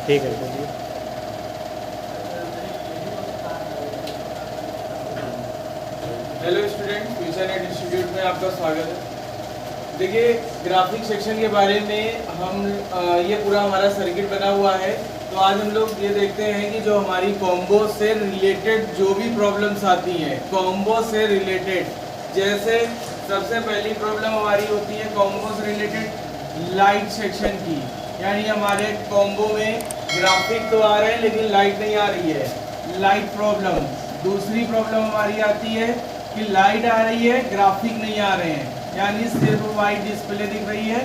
ठीक है चलिए। Hello student, future net institute में आपका स्वागत है। देखिए, ग्राफिक सेक्शन के बारे में हम ये पूरा हमारा सर्किट बना हुआ है। तो आज हम लोग ये देखते हैं कि जो हमारी कॉम्बो से रिलेटेड जो भी प्रॉब्लम्स आती हैं, कॉम्बो से रिलेटेड, जैसे सबसे पहली प्रॉब्लम हमारी होती है कॉम्बो से रिलेटेड लाइट सेक्शन की, यानी हमारे कॉम्बो में ग्राफिक तो आ रहे हैं लेकिन लाइट नहीं आ रही है, लाइट प्रॉब्लम। दूसरी प्रॉब्लम हमारी आती है कि लाइट आ रही है, ग्राफिक नहीं आ रहे हैं, यानी सिर्फ वाइट डिस्प्ले दिख रही है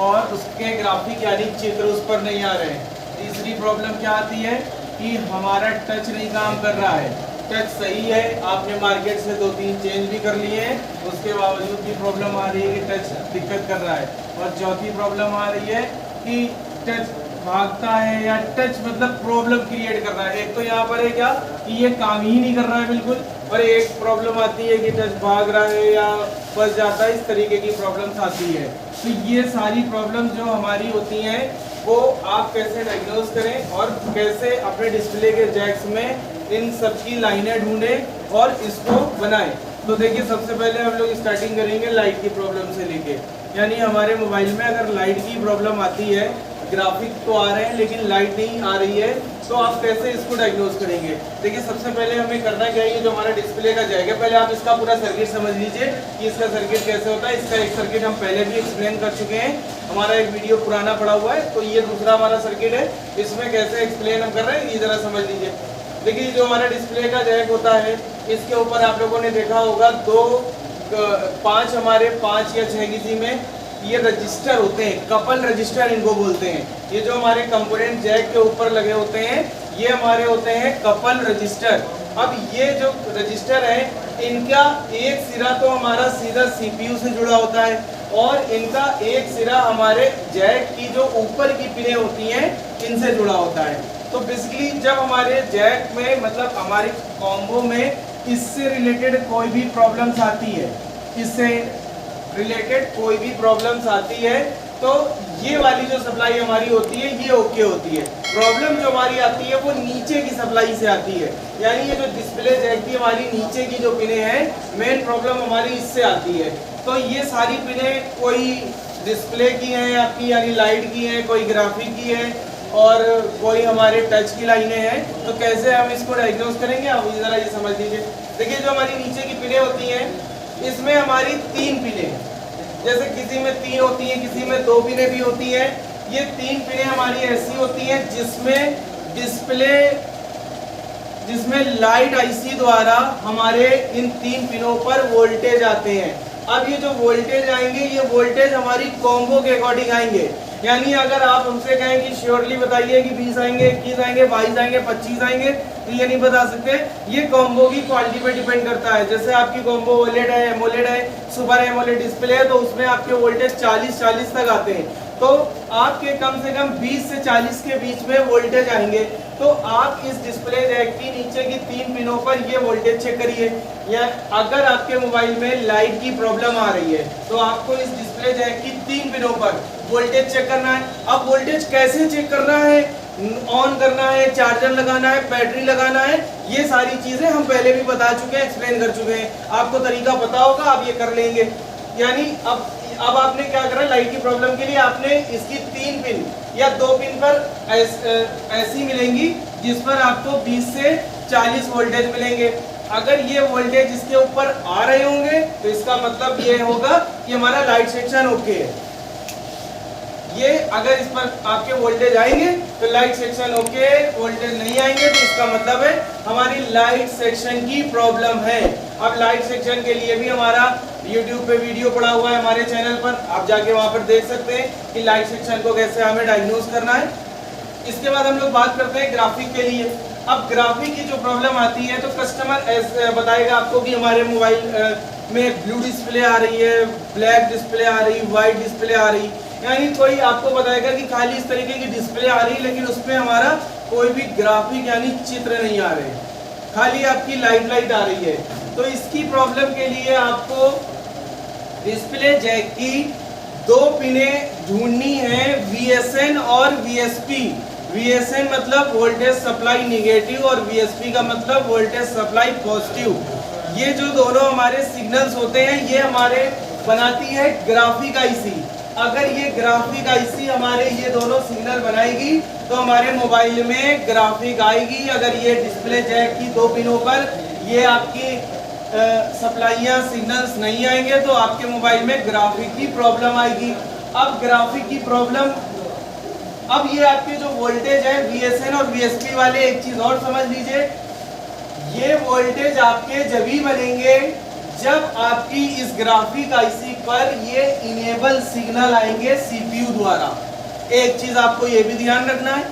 और उसके ग्राफिक यानी चित्र उस पर नहीं आ रहे हैं। तीसरी प्रॉब्लम क्या आती है कि हमारा टच नहीं काम कर रहा है, टच सही है, आपने मार्केट से 2-3 चेंज भी कर लिए हैं, उसके बावजूद भी प्रॉब्लम आ रही है कि टच दिक्कत कर रहा है। और चौथी प्रॉब्लम आ रही है कि टच भागता है या टच मतलब प्रॉब्लम क्रिएट कर रहा है। एक तो यहाँ पर है क्या कि ये काम ही नहीं कर रहा है बिल्कुल, और एक प्रॉब्लम आती है कि टच भाग रहा है या फंस जाता है, इस तरीके की प्रॉब्लम्स आती है। तो ये सारी प्रॉब्लम जो हमारी होती हैं वो आप कैसे डायग्नोज करें और कैसे अपने डिस्प्ले के जैक्स में इन सब की लाइनें ढूंढें और इसको बनाएं। तो देखिए, सबसे पहले हम लोग स्टार्टिंग करेंगे लाइट की प्रॉब्लम से लेके, यानी हमारे मोबाइल में अगर लाइट की प्रॉब्लम आती है, ग्राफिक तो आ रहे हैं लेकिन लाइट नहीं आ रही है, तो आप कैसे इसको डायग्नोज करेंगे। देखिए, सबसे पहले हमें करना क्या है, जो हमारा डिस्प्ले का जाएगा, पहले आप इसका पूरा सर्किट समझ लीजिए कि इसका सर्किट कैसे होता है। इसका एक सर्किट हम पहले भी एक्सप्लेन कर चुके हैं, हमारा एक वीडियो पुराना पड़ा हुआ है। तो ये दूसरा हमारा सर्किट है, इसमें कैसे एक्सप्लेन हम कर रहे हैं ये जरा समझ लीजिए। देखिए, जो हमारा डिस्प्ले का जैक होता है, इसके ऊपर आप लोगों ने देखा होगा 5 हमारे 5 या 6 किसी में ये रजिस्टर होते हैं, कपल रजिस्टर इनको बोलते हैं। ये जो हमारे कंपोनेंट जैक के ऊपर लगे होते हैं, ये हमारे होते हैं कपल रजिस्टर। अब ये जो रजिस्टर है, इनका एक सिरा तो हमारा सीधा सीपीयू से जुड़ा होता है और इनका एक सिरा हमारे जैक की जो ऊपर की पिनें होती हैं इनसे जुड़ा होता है। तो बेसिकली जब हमारे जैक में मतलब हमारे कॉम्बो में इससे रिलेटेड कोई भी प्रॉब्लम्स आती है, इससे रिलेटेड कोई भी प्रॉब्लम्स आती है, तो ये वाली जो सप्लाई हमारी होती है ये ओके होती है। प्रॉब्लम जो हमारी आती है वो नीचे की सप्लाई से आती है, यानी ये जो डिस्प्ले जैक की हमारी नीचे की जो पिनें हैं, मेन प्रॉब्लम हमारी इससे आती है। तो ये सारी पिनें कोई डिस्प्ले की हैं आपकी, यानी लाइट की हैं, कोई ग्राफिक की है और कोई हमारे टच की लाइनें हैं। तो कैसे हम इसको डायग्नोज करेंगे, आप जरा ये समझ लीजिए। देखिए, जो हमारी नीचे की पिनें होती हैं, इसमें हमारी 3 पिनें, जैसे किसी में 3 होती हैं, किसी में 2 पिनें भी होती हैं। ये 3 पिनें हमारी ऐसी होती हैं जिसमें डिस्प्ले, जिसमें लाइट आईसी द्वारा हमारे इन 3 पिनों पर वोल्टेज आते हैं। अब ये जो वोल्टेज आएंगे, ये वोल्टेज हमारी कॉम्बो के अकॉर्डिंग आएंगे, यानी अगर आप हमसे कहें कि श्योरली बताइए कि 20 आएंगे, 21 आएंगे, 22 आएंगे, 25 आएंगे, तो ये नहीं बता सकते। ये कॉम्बो की क्वालिटी पे डिपेंड करता है। जैसे आपकी कॉम्बो ओलेड है, एमोलेड है, सुपर एमोलेड डिस्प्ले है, तो उसमें आपके वोल्टेज 40 तक आते हैं। तो आपके कम से कम 20 से 40 के बीच में वोल्टेज आएंगे। तो आप इस डिस्प्ले जैक की नीचे की 3 पिनों पर ये वोल्टेज चेक करिए। या अगर आपके मोबाइल में लाइट की प्रॉब्लम आ रही है, तो आपको इस डिस्प्ले जैक की 3 पिनों पर वोल्टेज चेक करना है। अब वोल्टेज कैसे चेक करना है, ऑन करना है, चार्जर लगाना है, बैटरी लगाना है, ये सारी चीजें हम पहले भी बता चुके हैं, एक्सप्लेन कर चुके हैं। आपको तरीका पता होगा, आप ये कर लेंगे। यानी अब आपने क्या करा, लाइट की प्रॉब्लम के लिए आपने इसकी 3 पिन या 2 पिन पर ऐसी मिलेंगी जिस पर आपको 20 से 40 वोल्टेज मिलेंगे। अगर ये वोल्टेज इसके ऊपर आ रहे होंगे तो इसका मतलब ये होगा कि हमारा लाइट सेक्शन ओके है। ये अगर इस पर आपके वोल्टेज आएंगे तो लाइट सेक्शन ओके, वोल्टेज नहीं आएंगे तो इसका मतलब है हमारी लाइट सेक्शन की प्रॉब्लम है। अब लाइट सेक्शन के लिए भी हमारा YouTube पे वीडियो पड़ा हुआ है हमारे चैनल पर, आप जाके वहां पर देख सकते हैं कि लाइट सेक्शन को कैसे हमें डायग्नोज करना है। इसके बाद हम लोग बात करते हैं ग्राफिक के लिए। अब ग्राफिक की जो प्रॉब्लम आती है, तो कस्टमर बताएगा आपको कि हमारे मोबाइल में ब्लू डिस्प्ले आ रही है, ब्लैक डिस्प्ले आ रही, व्हाइट डिस्प्ले आ रही, यानी कोई आपको बताएगा कि खाली इस तरीके की डिस्प्ले आ रही है लेकिन उसमें हमारा कोई भी ग्राफिक यानी चित्र नहीं आ रहे, खाली आपकी लाइट आ रही है। तो इसकी प्रॉब्लम के लिए आपको डिस्प्ले जैक की 2 पिनें ढूंढनी है, VSN और VSP, VSN मतलब वोल्टेज सप्लाई निगेटिव और VSP का मतलब वोल्टेज सप्लाई पॉजिटिव। ये जो दोनों हमारे सिग्नल्स होते हैं ये हमारे बनाती है ग्राफिक आईसी। अगर ये ग्राफिक आईसी हमारे ये दोनों सिग्नल बनाएगी तो हमारे मोबाइल में ग्राफिक आएगी। अगर ये डिस्प्ले जैक की दो पिनों पर ये आपकी सप्लाइयाँ सिग्नल्स नहीं आएंगे तो आपके मोबाइल में ग्राफिक की प्रॉब्लम आएगी। अब ग्राफिक की प्रॉब्लम, अब ये आपके जो वोल्टेज है VSN और VSP वाले, एक चीज और समझ लीजिए, ये वोल्टेज आपके जब ही बनेंगे जब आपकी इस ग्राफिक आईसी पर ये इनेबल सिग्नल आएंगे CPU द्वारा। एक चीज आपको ये भी ध्यान रखना है,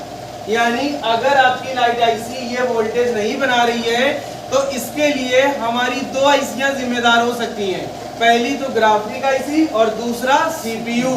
यानी अगर आपकी लाइट आईसी ये वोल्टेज नहीं बना रही है तो इसके लिए हमारी दो आईसियां जिम्मेदार हो सकती हैं। पहली तो ग्राफिक आईसी और दूसरा CPU।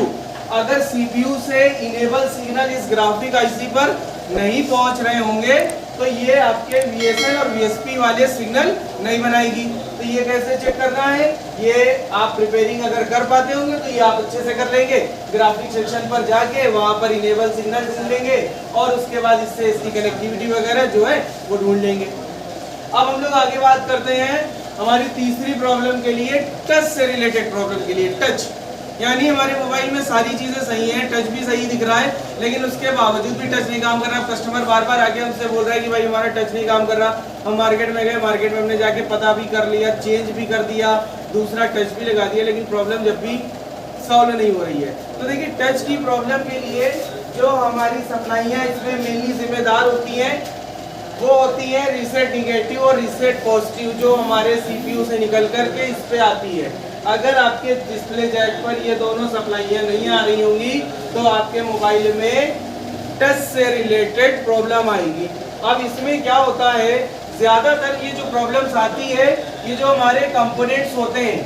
अगर CPU से इनेबल सिग्नल इस ग्राफिक आईसी पर नहीं पहुंच रहे होंगे तो ये आपके VSN और VSP वाले सिग्नल नहीं बनाएगी। तो ये कैसे चेक करना है, ये आप प्रिपेयरिंग अगर कर पाते होंगे तो ये आप अच्छे से कर लेंगे। ग्राफिक सेक्शन पर जाके वहां पर इनेबल सिग्नल ढूंढ लेंगे और उसके बाद इससे इसकी कनेक्टिविटी वगैरह जो है वो ढूंढ लेंगे। अब हम लोग आगे बात करते हैं हमारी तीसरी प्रॉब्लम के लिए, टच से रिलेटेड प्रॉब्लम के लिए। टच यानी हमारे मोबाइल में सारी चीजें सही हैं, टच भी सही दिख रहा है, लेकिन उसके बावजूद भी टच नहीं काम कर रहा। कस्टमर बार बार आके हमसे बोल रहा है कि भाई हमारा टच नहीं काम कर रहा। हम मार्केट में गए, मार्केट में हमने जाके पता भी कर लिया, चेंज भी कर दिया, दूसरा टच भी लगा दिया, लेकिन प्रॉब्लम जब भी सॉल्व नहीं हो रही है। तो देखिए, टच की प्रॉब्लम के लिए जो हमारी सप्लाइयाँ इसमें मेनली जिम्मेदार होती हैं वो होती है रीसेट निगेटिव और रीसेट पॉजिटिव, जो हमारे CPU से निकल करके इस पे आती है। अगर आपके डिस्प्ले जैक पर ये दोनों सप्लाइयाँ नहीं आ रही होंगी तो आपके मोबाइल में टच से रिलेटेड प्रॉब्लम आएगी। अब इसमें क्या होता है, ज्यादातर ये जो प्रॉब्लम्स आती है, ये जो हमारे कंपोनेंट्स होते हैं,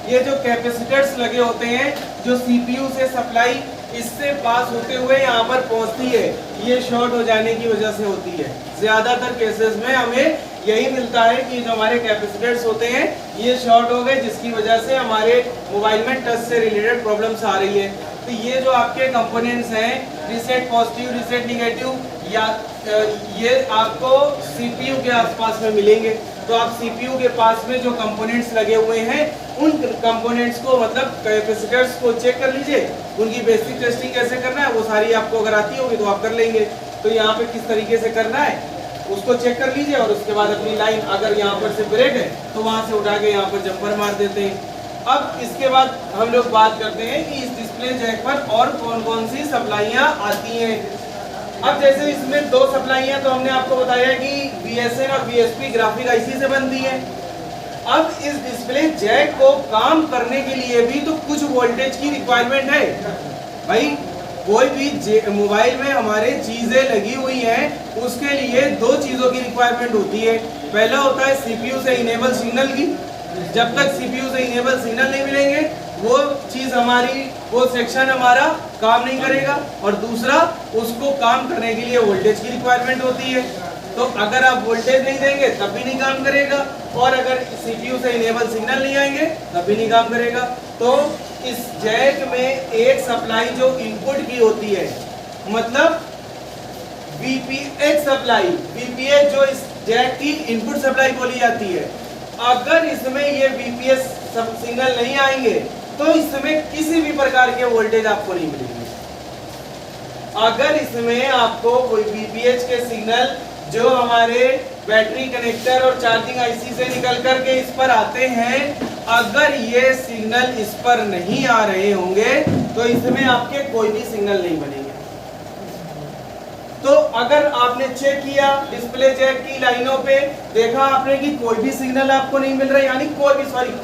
ये जो कैपेसिटर्स लगे होते हैं, जो CPU से सप्लाई इससे पास होते हुए यहाँ पर पहुँचती है, ये शॉर्ट हो जाने की वजह से होती है। ज्यादातर केसेस में हमें यही मिलता है कि जो हमारे कैपेसिटर्स होते हैं ये शॉर्ट हो गए, जिसकी वजह से हमारे मोबाइल में टच से रिलेटेड प्रॉब्लम्स आ रही है। तो ये जो आपके कंपोनेंट्स हैं, रीसेट पॉजिटिव, रीसेट निगेटिव, या ये आपको CPU के आसपास में मिलेंगे। तो आप CPU के पास में जो कंपोनेंट्स लगे हुए हैं उन कंपोनेंट्स को, मतलब कैपेसिटर्स को चेक कर लीजिए। उनकी बेसिक टेस्टिंग कैसे करना है वो सारी आपको अगर आती होगी तो आप कर लेंगे। तो यहाँ पे किस तरीके से करना है उसको चेक कर लीजिए और उसके बाद अपनी लाइन, अगर यहाँ पर से ब्रेक है तो वहाँ से उठा के यहाँ पर जंपर मार देते हैं। अब इसके बाद हम लोग बात करते हैं कि इस डिस्प्ले जैक पर और कौन कौन सी सप्लाइयाँ आती हैं। अब जैसे इसमें दो सप्लाइयाँ तो हमने आपको बताया कि VSN और VSP ग्राफिक आईसी से बनती है। अब इस डिस्प्ले जैक को काम करने के लिए भी तो कुछ वोल्टेज की रिक्वायरमेंट है भाई। कोई भी मोबाइल में हमारे चीजें लगी हुई हैं, उसके लिए दो चीजों की रिक्वायरमेंट होती है। पहला होता है CPU से इनेबल सिग्नल की। जब तक CPU से इनेबल सिग्नल नहीं मिलेंगे वो चीज हमारी, वो सेक्शन हमारा काम नहीं करेगा। और दूसरा, उसको काम करने के लिए वोल्टेज की रिक्वायरमेंट होती है। तो अगर आप वोल्टेज नहीं देंगे तब भी नहीं काम करेगा, और अगर CPU से इनेबल सिग्नल नहीं आएंगे तब भी नहीं काम करेगा। तो इस जैक में एक सप्लाई जो इनपुट की होती है, मतलब VPH सप्लाई, VPH जो इस जैक की इनपुट सप्लाई बोली जाती है, अगर इसमें ये VPH सिग्नल नहीं आएंगे तो इसमें किसी भी प्रकार के वोल्टेज आपको नहीं मिलेंगे। अगर इसमें आपको VPH के सिग्नल जो हमारे बैटरी कनेक्टर और चार्जिंग आईसी से निकल करके इस पर आते हैं, अगर ये सिग्नल इस पर नहीं आ रहे होंगे तो इसमें आपके कोई भी सिग्नल नहीं बनेंगे। तो अगर आपने चेक किया डिस्प्ले जैक की लाइनों पे, देखा आपने कि कोई भी सिग्नल आपको नहीं मिल रहा है, यानी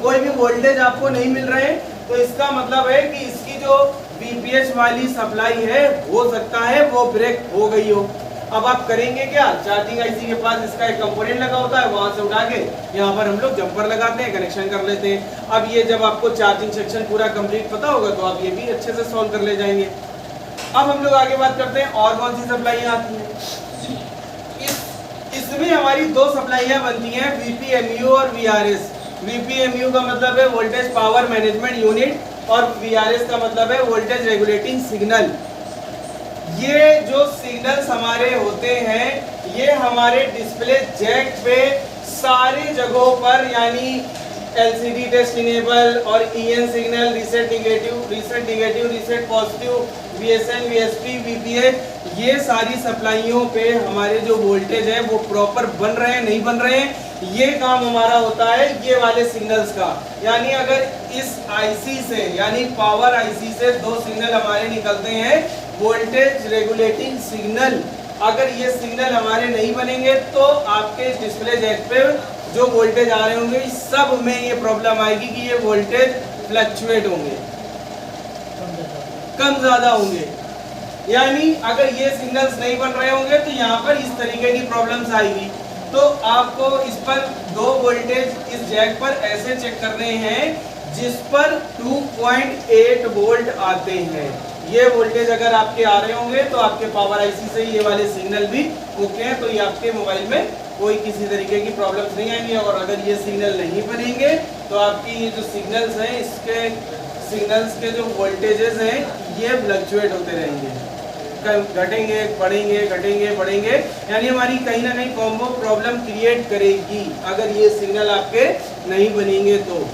कोई भी वोल्टेज आपको नहीं मिल रहे हैं, तो इसका मतलब है कि इसकी जो VPH वाली सप्लाई है हो सकता है वो ब्रेक हो गई हो। अब आप करेंगे क्या, चार्जिंग आईसी के पास इसका एक कंपोनेंट लगा होता है, वहां से उठा के यहाँ पर हम लोग जंपर लगाते हैं, कनेक्शन कर लेते हैं। अब ये जब आपको चार्जिंग सेक्शन पूरा कंप्लीट पता होगा तो आप ये भी अच्छे से सॉल्व कर ले जाएंगे। अब हम लोग आगे बात करते हैं और कौन सी सप्लाइयाँ आती हैं। इसमें हमारी दो सप्लाइयाँ बनती हैं, VPMU और VRS। VPMU का मतलब है वोल्टेज पावर मैनेजमेंट यूनिट और VRS का मतलब है वोल्टेज रेगुलेटिंग सिग्नल। ये जो सिग्नल्स हमारे होते हैं ये हमारे डिस्प्ले जैक पे सारी जगहों पर, यानी एलसीडी टेस्ट इनेबल और EN signal, reset negative, reset positive, VSN, VSP, VPH, ये सारी सप्लाइयों पे हमारे जो वोल्टेज है वो प्रॉपर बन रहे हैं नहीं बन रहे हैं, ये काम हमारा होता है ये वाले सिग्नल्स का। यानी अगर इस आईसी से, यानी पावर आईसी से दो सिग्नल हमारे निकलते हैं वोल्टेज रेगुलेटिंग सिग्नल, अगर ये सिग्नल हमारे नहीं बनेंगे तो आपके डिस्प्ले जैक पे जो वोल्टेज आ रहे होंगे सब में ये प्रॉब्लम आएगी कि ये वोल्टेज फ्लक्चुएट होंगे, कम ज्यादा होंगे। यानी अगर ये सिग्नल्स नहीं बन रहे होंगे तो यहाँ पर इस तरीके की प्रॉब्लम्स आएगी। तो आपको इस पर दो वोल्टेज इस जैक पर ऐसे चेक करने हैं जिस पर 2.8 वोल्ट आते हैं। ये वोल्टेज अगर आपके आ रहे होंगे तो आपके पावर आईसी से ये वाले सिग्नल भी ओके हैं, तो ये आपके मोबाइल में कोई किसी तरीके की प्रॉब्लम्स नहीं आएंगी। और अगर ये सिग्नल नहीं बनेंगे तो आपकी ये जो सिग्नल्स हैं इसके सिग्नल्स के जो वोल्टेजेस हैं ये फ्लक्चुएट होते रहेंगे, घटेंगे बढ़ेंगे, घटेंगे बढ़ेंगे, यानी हमारी कहीं ना कहीं कॉम्बो प्रॉब्लम क्रिएट करेगी अगर ये सिग्नल आपके नहीं बनेंगे तो।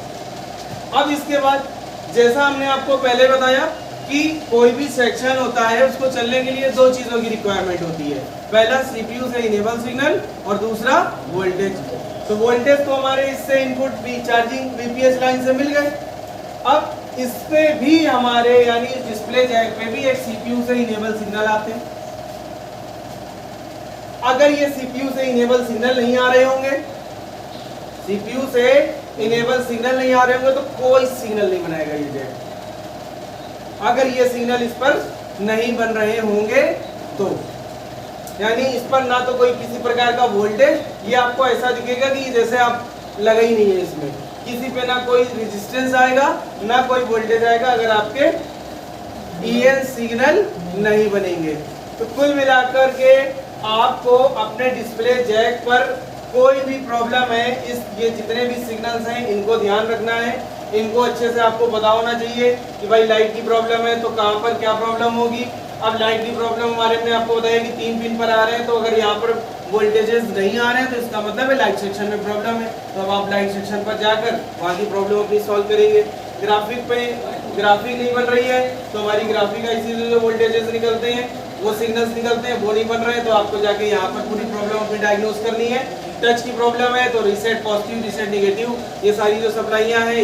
अब इसके बाद जैसा हमने आपको पहले बताया कि कोई भी सेक्शन होता है उसको चलने के लिए दो चीजों की रिक्वायरमेंट होती है, पहला सीपीयू से इनेबल सिग्नल और दूसरा वोल्टेज। तो वोल्टेज तो हमारे इससे इनपुट चार्जिंग बीपीएस लाइन से मिल गए। अब इस पे भी हमारे यानी डिस्प्ले जैक पे भी एक सीपीयू से इनेबल सिग्नल आते हैं। अगर ये सीपीयू से इनेबल सिग्नल नहीं आ रहे होंगे, सीपीयू से इनेबल सिग्नल नहीं आ रहे होंगे तो कोई सिग्नल नहीं बनाएगा ये जैक। अगर ये सिग्नल इस पर नहीं बन रहे होंगे तो यानी इस पर ना तो कोई किसी प्रकार का वोल्टेज, ये आपको ऐसा दिखेगा कि जैसे आप लगा ही नहीं है इसमें, किसी पे ना कोई रेजिस्टेंस आएगा ना कोई वोल्टेज आएगा अगर आपके ईएन सिग्नल नहीं बनेंगे। तो कुल मिलाकर के आपको अपने डिस्प्ले जैक पर कोई भी प्रॉब्लम है, इस ये जितने भी सिग्नल्स हैं इनको ध्यान रखना है, इनको अच्छे से आपको पता होना चाहिए कि भाई लाइट की प्रॉब्लम है तो कहाँ पर क्या प्रॉब्लम होगी। अब लाइट की प्रॉब्लम हमारे में आपको बताया कि 3 पिन पर आ रहे हैं, तो अगर यहाँ पर वोल्टेजेस नहीं आ रहे हैं तो इसका मतलब है लाइट सेक्शन में प्रॉब्लम है। तो अब आप लाइट सेक्शन पर जाकर वहाँ की प्रॉब्लम अपनी सॉल्व करेंगे। ग्राफिक पे ग्राफिक नहीं बन रही है तो हमारी ग्राफिक आईसी से जो वोल्टेजेस निकलते हैं वो सिग्नल्स निकलते हैं वो नहीं बन रहे हैं, तो आपको जाके यहाँ पर पूरी प्रॉब्लम अपनी डायग्नोज करनी है। टच की प्रॉब्लम है तो रीसेट पॉजिटिव, रीसेट नेगेटिव, ये सारी जो सप्लाइयाँ हैं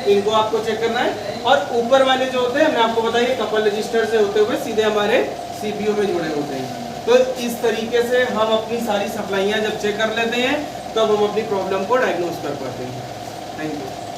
इनको आपको चेक करना है। और ऊपर वाले जो होते हैं हमने आपको बताया कपल रजिस्टर से होते हुए सीधे हमारे सीपीयू में जुड़े होते हैं। तो इस तरीके से हम अपनी सारी सप्लाइयाँ जब चेक कर लेते हैं तब हम अपनी प्रॉब्लम को डायग्नोज कर पाते हैं। Thank you.